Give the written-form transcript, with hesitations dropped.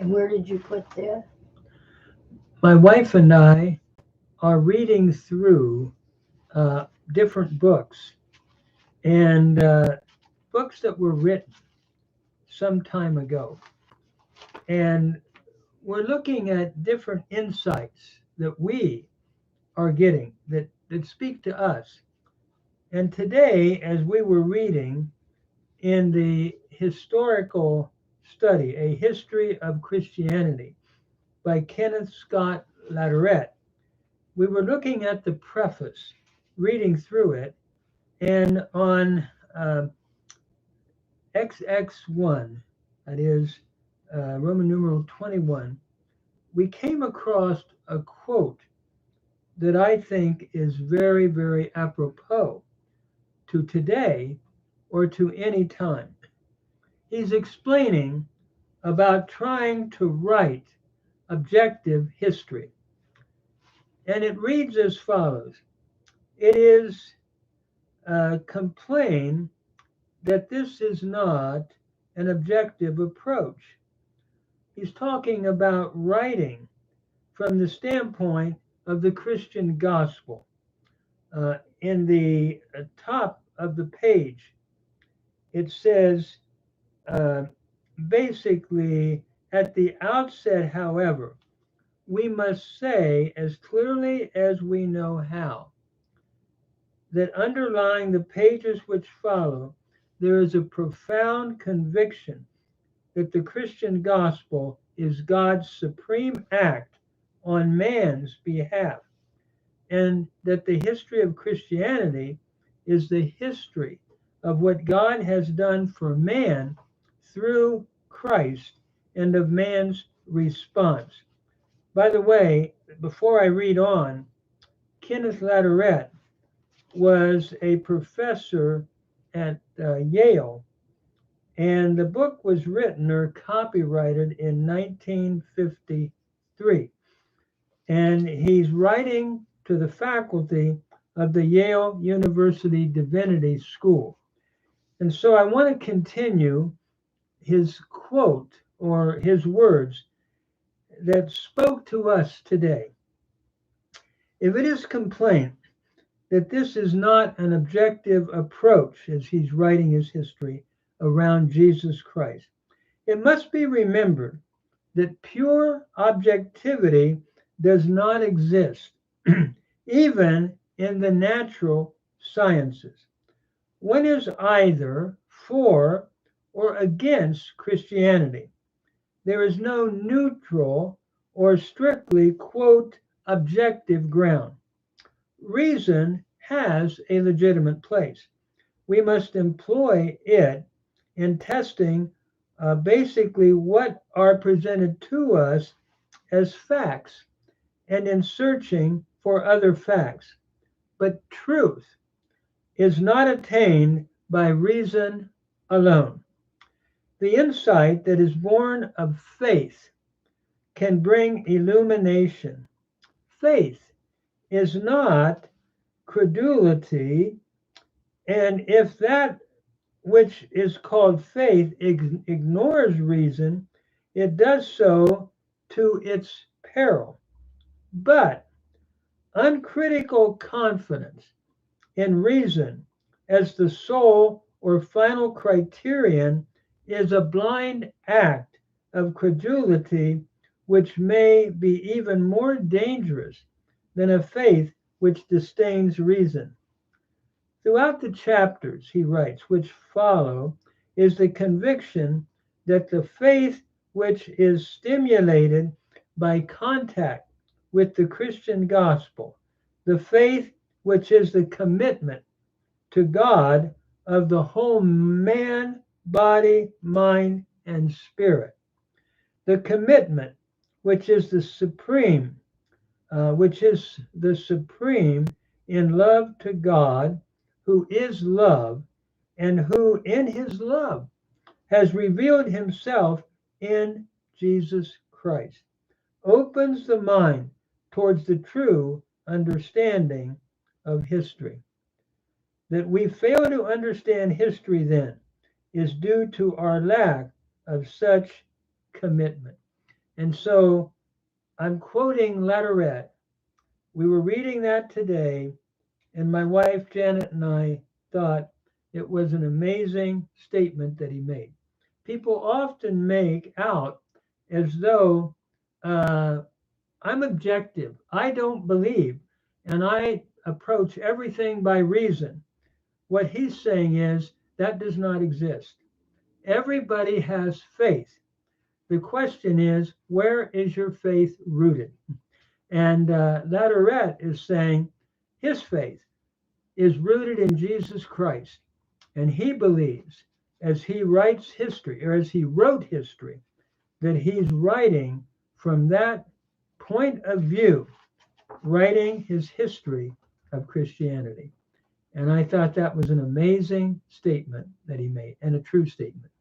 And where did you put that? My wife and I are reading through different books and books that were written some time ago. And we're looking at different insights that we are getting that speak to us. And today, as we were reading in the historical study, A History of Christianity by Kenneth Scott Latourette, we were looking at the preface, reading through it, and on XX1, that is Roman numeral 21, we came across a quote that I think is very, very apropos to today or to any time. He's explaining about trying to write objective history. And it reads as follows: It is complained that this is not an objective approach. He's talking about writing from the standpoint of the Christian gospel. In the top of the page, it says uh, basically, at the outset, however, we must say as clearly as we know how that underlying the pages which follow, there is a profound conviction that the Christian gospel is God's supreme act on man's behalf, and that the history of Christianity is the history of what God has done for man through Christ and of man's response. By the way, before I read on, Kenneth Latourette was a professor at Yale, and the book was written or copyrighted in 1953. And he's writing to the faculty of the Yale University Divinity School. And so I want to continue his quote or his words that spoke to us today. If it is complaint that this is not an objective approach as he's writing his history around Jesus Christ, it must be remembered that pure objectivity does not exist, even in the natural sciences. One is either for or against Christianity. There is no neutral or strictly, quote, objective ground. Reason has a legitimate place. We must employ it in testing basically what are presented to us as facts and in searching for other facts. But truth is not attained by reason alone. The insight that is born of faith can bring illumination. Faith is not credulity, and if that which is called faith ignores reason, it does so to its peril. But uncritical confidence in reason as the sole or final criterion is a blind act of credulity which may be even more dangerous than a faith which disdains reason. Throughout the chapters, he writes, which follow, is the conviction that the faith which is stimulated by contact with the Christian gospel, the faith which is the commitment to God of the whole man, body, mind, and spirit, the commitment which is the supreme in love to God, who is love, and who in his love has revealed himself in Jesus Christ, opens the mind towards the true understanding of history. That we fail to understand history then is due to our lack of such commitment. And so I'm quoting Latourette. We were reading that today, and my wife Janet and I thought it was an amazing statement that he made. People often make out as though I'm objective. I don't believe, and I approach everything by reason. What he's saying is that does not exist. Everybody has faith. The question is, where is your faith rooted? And Latourette is saying his faith is rooted in Jesus Christ. And he believes, as he writes history, or as he wrote history, that he's writing from that point of view, writing his history of Christianity. And I thought that was an amazing statement that he made, and a true statement.